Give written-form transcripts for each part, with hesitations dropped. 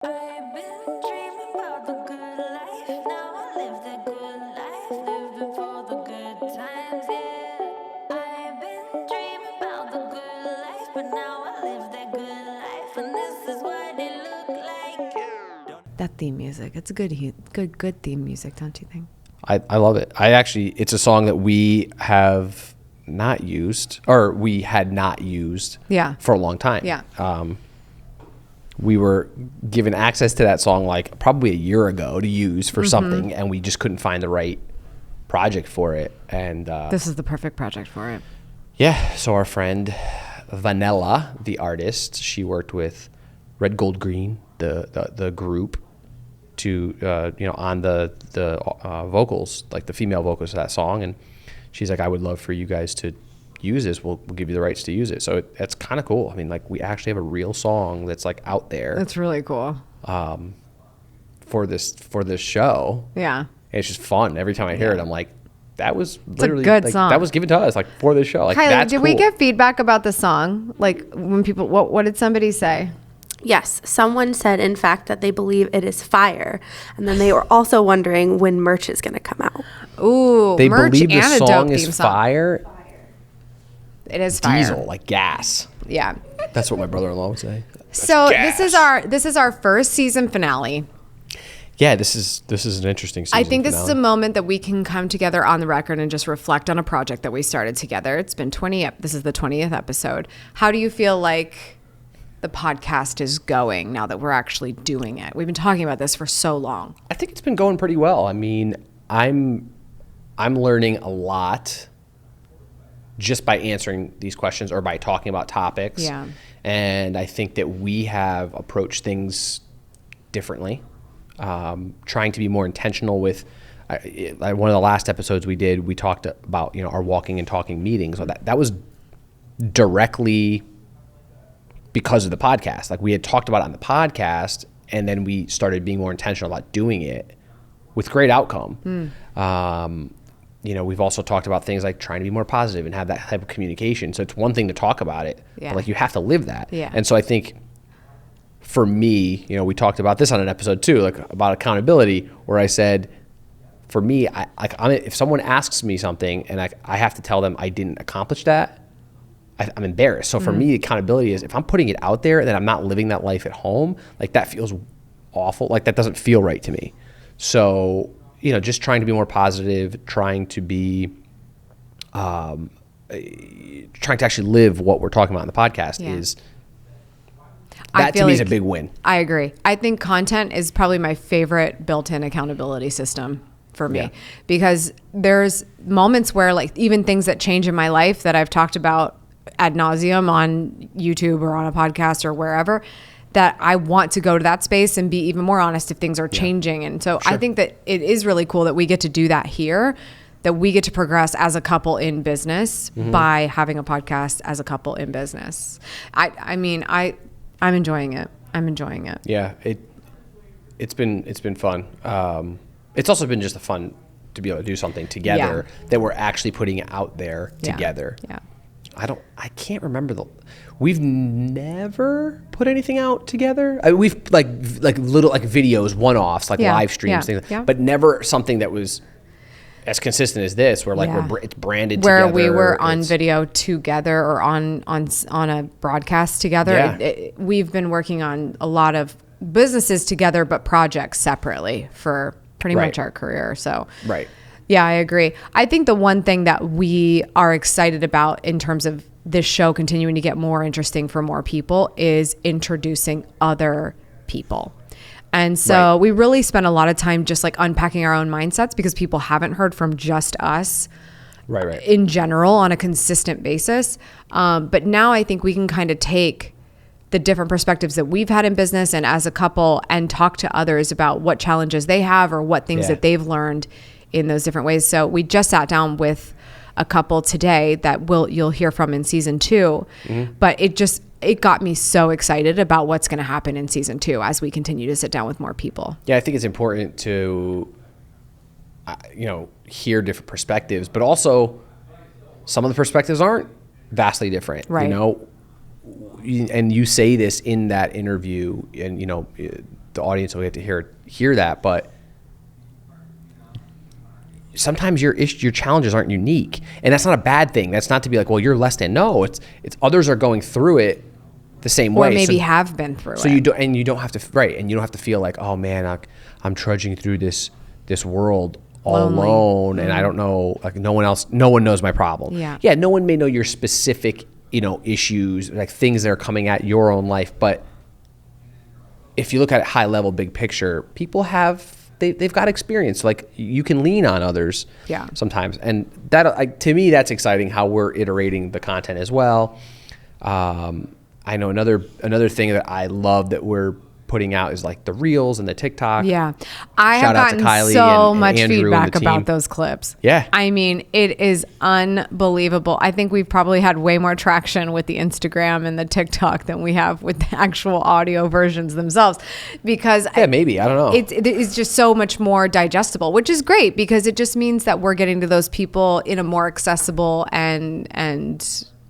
I've been dreaming about the good life. Now I live the good life. Living for the good times, yeah. I've been dreaming about the good life, but now I live that good life, and this is what it look like. That theme music, it's good theme music, don't you think? I love it. It's a song that we have not used, or we had not used for a long time. Yeah. We were given access to that song like probably a year ago to use for something, and we just couldn't find the right project for it. And This is the perfect project for it. yeah, so our friend Vanilla, the artist, she worked with Red Gold Green, the group, to on the vocals, like the female vocals of that song, and she's like, I would love for you guys to use this. We'll give you the rights to use it. So that's kind of cool. I mean, like, we actually have a real song that's like out there. That's really cool. For this show. Yeah. And it's just fun. Every time I hear it, I'm like, that was literally a good like, song. that was given to us like for this show. Like, Kylie, that's did cool. we get feedback about the song? Like, when people, what did somebody say? Yes, someone said, in fact, that they believe it is fire. And then they were also wondering when merch is going to come out. Ooh, They merch believe the and a song dope is theme song. fire. It is fire. Diesel, like gas. Yeah. That's what my brother-in-law would say. So gas. this is our first season finale. Yeah, this is an interesting season I think this is a finale. moment that we can come together on the record and just reflect on a project that we started together. It's been this is the 20th episode. How do you feel like the podcast is going now that we're actually doing it? We've been talking about this for so long. I think it's been going pretty well. I mean, I'm learning a lot just by answering these questions or by talking about topics. Yeah. And I think that we have approached things differently, trying to be more intentional with one of the last episodes we did, we talked about, our walking and talking meetings. So that was directly because of the podcast. Like, we had talked about it on the podcast, and then we started being more intentional about doing it with great outcome. We've also talked about things like trying to be more positive and have that type of communication. So it's one thing to talk about it, Yeah. but like, you have to live that. Yeah. And so I think for me, we talked about this on an episode too, like about accountability, where I said, for me, if someone asks me something and I have to tell them I didn't accomplish that, I'm embarrassed. So for me, accountability is if I'm putting it out there and then I'm not living that life at home, like, that feels awful. Like, that doesn't feel right to me. So, just trying to be more positive, trying to be, trying to actually live what we're talking about on the podcast is, that to me is a big win. I agree. I think content is probably my favorite built-in accountability system for me, because there's moments where, like, even things that change in my life that I've talked about ad nauseum on YouTube or on a podcast or wherever, that I want to go to that space and be even more honest if things are changing. And so I think that it is really cool that we get to do that here, that we get to progress as a couple in business by having a podcast as a couple in business. I'm enjoying it. I'm enjoying it. Yeah, it's been fun. It's also been just a fun to be able to do something together that we're actually putting out there together. Yeah. I can't remember we've never put anything out together. We've like little like videos, one-offs, like live streams, things, but never something that was as consistent as this, where like it's branded where together. We were on video together or on a broadcast together. Yeah. We've been working on a lot of businesses together, but projects separately for pretty much our career. So Right. Yeah, I agree. I think the one thing that we are excited about in terms of this show continuing to get more interesting for more people is introducing other people. And so we really spend a lot of time just like unpacking our own mindsets, because people haven't heard from just us in general on a consistent basis. But now I think we can kind of take the different perspectives that we've had in business and as a couple and talk to others about what challenges they have or what things that they've learned in those different ways. So we just sat down with a couple today that you'll hear from in season 2, but it got me so excited about what's going to happen in season 2 as we continue to sit down with more people. Yeah, I think it's important to, hear different perspectives, but also some of the perspectives aren't vastly different. Right. And you say this in that interview, and the audience will get to hear that, but sometimes your challenges aren't unique, and that's not a bad thing. That's not to be like, well, you're less than. No, it's others are going through it the same way, or maybe have been through it. So you don't have to, right, and you don't have to feel like, oh man, I'm trudging through this world all alone, and I don't know, like no one knows my problem. Yeah, no one may know your specific, issues, like things that are coming at your own life, but if you look at it high level, big picture, people they've got experience. Like you can lean on others sometimes. And that, to me, that's exciting how we're iterating the content as well. I know another thing that I love that we're putting out is like the reels and the TikTok. Yeah. I have Shout out to gotten Kylie so and much Andrew and feedback the team. about those clips. Yeah. I mean, it is unbelievable. I think we've probably had way more traction with the Instagram and the TikTok than we have with the actual audio versions themselves, because maybe, I don't know. It's just so much more digestible, which is great because it just means that we're getting to those people in a more accessible and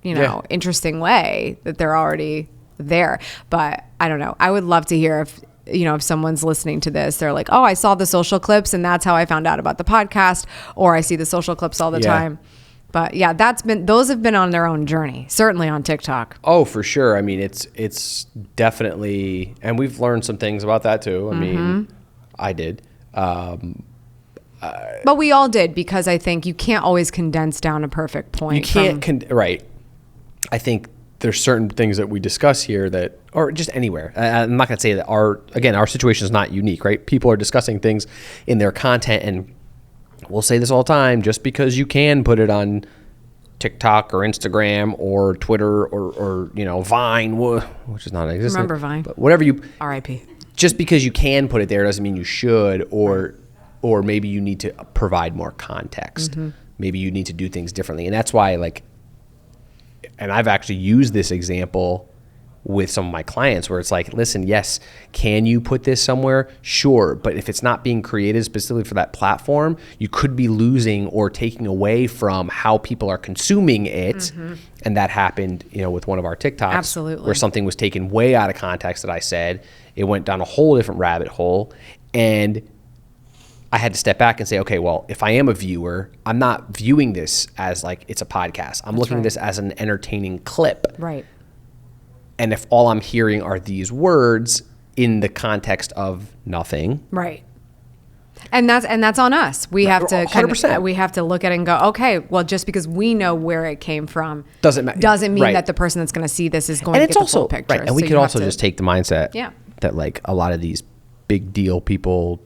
interesting way, that they're already there. But I don't know. I would love to hear if someone's listening to this, they're like, oh, I saw the social clips and that's how I found out about the podcast, or I see the social clips all the time. But yeah, those have been on their own journey, certainly on TikTok. Oh, for sure. I mean, it's definitely, and we've learned some things about that too. I mean, I did. But we all did, because I think you can't always condense down a perfect point. You can't, right. I think there's certain things that we discuss here that, or just anywhere. I'm not going to say that our situation is not unique, right? People are discussing things in their content, and we'll say this all the time, just because you can put it on TikTok or Instagram or Twitter or Vine, which is not existent. Remember Vine? But whatever R.I.P. Just because you can put it there doesn't mean you should, or maybe you need to provide more context. Maybe you need to do things differently. And that's why, and I've actually used this example with some of my clients where it's like, listen, yes, can you put this somewhere? Sure. But if it's not being created specifically for that platform, you could be losing or taking away from how people are consuming it. And that happened, with one of our TikToks. Absolutely. Where something was taken way out of context that I said. It went down a whole different rabbit hole. And I had to step back and say, okay, well, if I am a viewer, I'm not viewing this as like it's a podcast. I'm looking at this as an entertaining clip. Right. And if all I'm hearing are these words in the context of nothing. Right. And that's on us. We have to 100%. We have to look at it and go, okay, well, just because we know where it came from doesn't mean that the person that's going to see this is going to get the full picture. Right. And we could also just take the mindset that like a lot of these big deal people,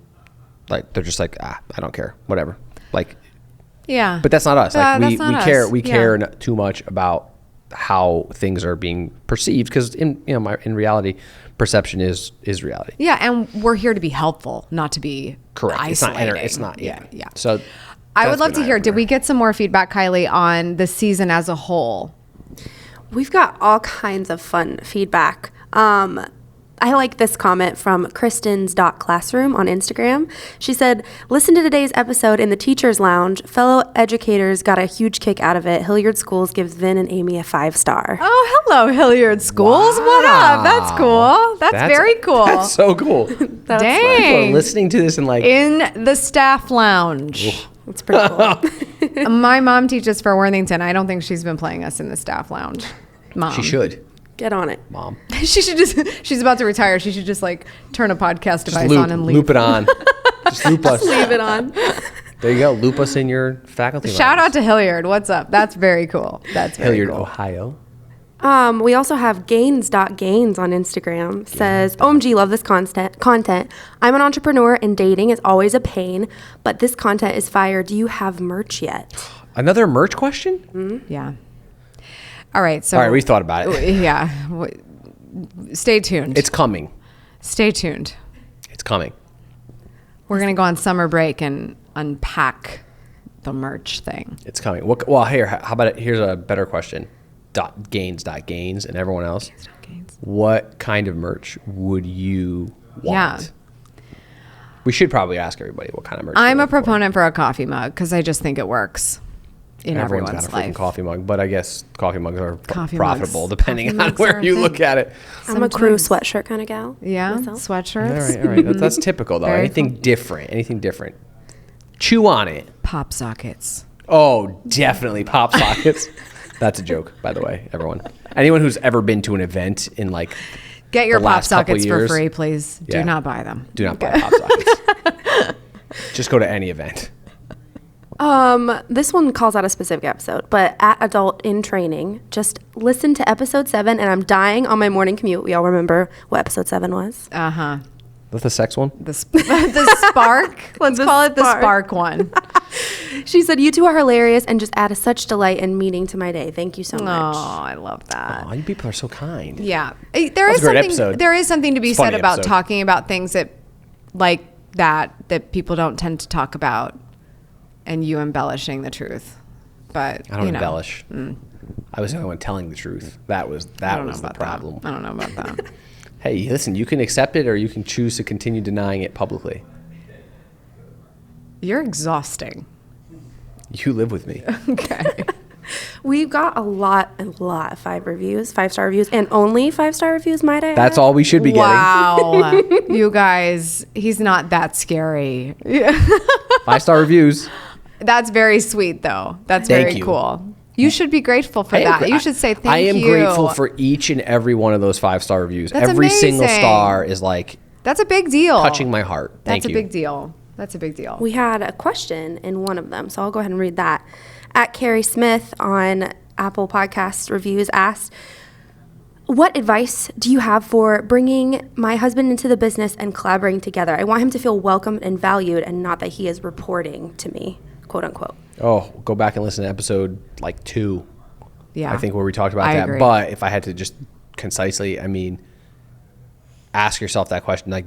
like they're just like, I don't care, whatever. Like, yeah. But that's not us. Like we care Yeah. too much about how things are being perceived, because in reality, perception is reality. Yeah, and we're here to be helpful, not to be correct. isolating. It's not. Yeah. So I would love to hear. Did we get some more feedback, Kylie, on the season as a whole? We've got all kinds of fun feedback. I like this comment from Kristen's.classroom on Instagram. She said, listen to today's episode in the teacher's lounge. Fellow educators got a huge kick out of it. Hilliard Schools gives Vin and Amy a 5-star. Oh, hello, Hilliard Schools. Wow. What up? That's cool. That's very cool. That's so cool. Dang. People are listening to this and like. In the staff lounge. That's pretty cool. My mom teaches for Worthington. I don't think she's been playing us in the staff lounge. Mom. She should. Get on it. Mom. She's about to retire. She should just like turn a podcast device on and leave. Loop it on. Just loop us. Leave it on. There you go. Loop us in your faculty. Shout out to Hilliard. What's up? That's very cool. That's very Hilliard, cool. Ohio. We also have gains.gains on Instagram. Says, OMG, love this content. I'm an entrepreneur and dating is always a pain, but this content is fire. Do you have merch yet? Another merch question? Mm-hmm. Yeah. All right. So. All right, we thought about it. Yeah. Stay tuned. It's coming. Stay tuned. It's coming. We're going to go on summer break and unpack the merch thing. It's coming. Well, here, how about it? Here's a better question. Gains, and everyone else. Gains. What kind of merch would you want? Yeah. We should probably ask everybody what kind of merch. I'm a proponent for a coffee mug because I just think it works. in Everyone's everyone's got a freaking life. coffee mug, but I guess coffee mugs are Coffee profitable mugs. depending Coffee on mugs are where a you thing. look at it. I'm a crew Sometimes. sweatshirt kind of gal. Yeah, myself. sweatshirts. All right. That's typical though. Very Anything cool. different. Anything different. Chew on it. Pop sockets. Oh, definitely pop sockets. That's a joke, by the way, everyone. Anyone who's ever been to an event in like Get your the pop last couple sockets for years, free, please. Yeah. Do not buy them. do not buy pop sockets. Just go to any event. This one calls out a specific episode, but at Adult in Training, just listen to episode 7, and I'm dying on my morning commute. We all remember what episode 7 was. Uh-huh. That's the sex one? The spark. Let's call it the spark. spark one. She said, "You two are hilarious and just add such delight and meaning to my day. Thank you so Oh, much." I love that. Oh, you people are so kind. Yeah. That was a great episode. There is something to be It's a said funny about episode. talking about things that like that people don't tend to talk about, and you embellishing the truth. But I don't you know, embellish. I was the only one telling the truth. That was I don't know the about problem. that. I don't know about that. Hey, listen, you can accept it or you can choose to continue denying it publicly. You're exhausting. You live with me. Okay. We've got a lot of 5 reviews, 5-star reviews, and only 5-star reviews, might I That's add? all we should be getting. Wow. You guys, he's not that scary. 5-star reviews. That's very sweet, though. That's Thank very you. cool. You should be grateful for I am that. gra- You should say thank you. I am grateful for each and every one of those 5-star reviews. That's Every single amazing. star is like That's a big deal. touching my heart. Thank That's you. a big deal. That's a big deal. We had a question in one of them, so I'll go ahead and read that. At Carrie Smith on Apple Podcast Reviews asked, "What advice do you have for bringing my husband into the business and collaborating together? I want him to feel welcomed and valued and not that he is reporting to me," quote unquote. Oh, go back and listen to episode like 2. Yeah. I think where we talked about I that. agree. But if I had to just concisely, I mean, ask yourself that question, like,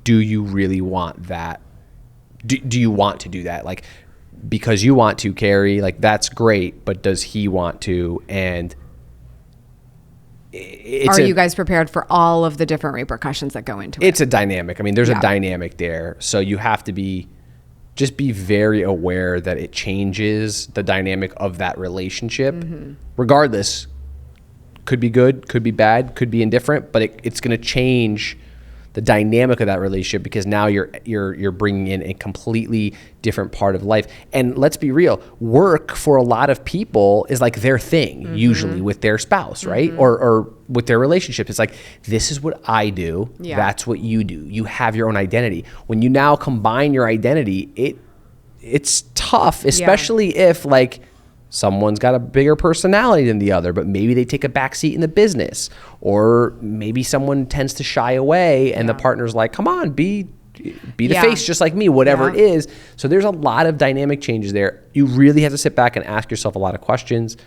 do you really want that? Do you want to do that? Like, because you want to, Carrie, like, that's great, but does he want to? And Are you guys prepared for all of the different repercussions that go into it? it's a dynamic. I mean, there's Yeah. a dynamic there. So you have to be very aware that it changes the dynamic of that relationship. Mm-hmm. Regardless, could be good, could be bad, could be indifferent, but it's going to change the dynamic of that relationship because now you're bringing in a completely different part of life. And let's be real, work for a lot of people is like their thing, usually with their spouse, right? Or with their relationship. It's like, this is what I do. Yeah. That's what you do. You have your own identity. When you now combine your identity, it's tough, especially if like someone's got a bigger personality than the other, but maybe they take a back seat in the business, or maybe someone tends to shy away and the partner's like, come on, be the Yeah. face just like me, whatever Yeah. it is. So there's a lot of dynamic changes there. You really have to sit back and ask yourself a lot of questions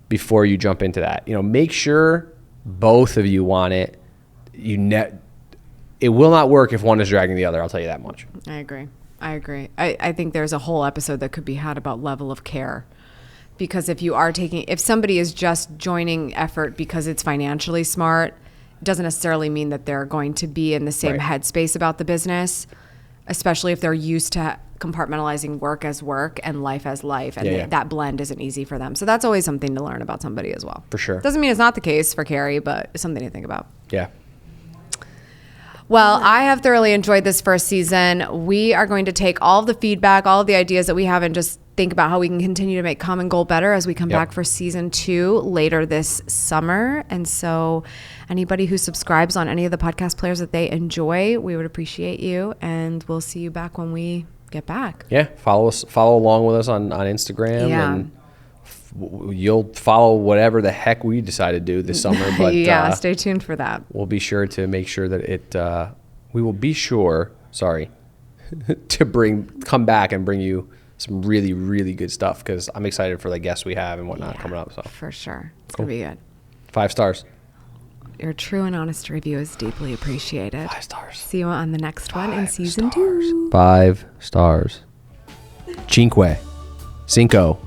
before you jump into that. You know, make sure both of you want it. It will not work if one is dragging the other, I'll tell you that much. I agree. I think there's a whole episode that could be had about level of care. Because if somebody is just joining effort because it's financially smart, it doesn't necessarily mean that they're going to be in the same Right. headspace about the business, especially if they're used to compartmentalizing work as work and life as life. And Yeah. that blend isn't easy for them. So that's always something to learn about somebody as well. For sure. Doesn't mean it's not the case for Carrie, but it's something to think about. Yeah. Well, I have thoroughly enjoyed this first season. We are going to take all of the feedback, all of the ideas that we have, and just think about how we can continue to make Common Goal better as we come Yep. back for season 2 later this summer. And so anybody who subscribes on any of the podcast players that they enjoy, we would appreciate you. And we'll see you back when we get back. Yeah. Follow along with us on Instagram. Yeah. And you'll follow whatever the heck we decide to do this summer. But yeah, stay tuned for that. we'll be sure to make sure that we will be sure, to come back and bring you some really, really good stuff because I'm excited for the guests we have and whatnot coming up. So For sure. It's Cool. going to be good. 5 stars. Your true and honest review is deeply appreciated. 5 stars. See you on the next one in 5 season stars. 2. 5 stars. Cinque. Cinco.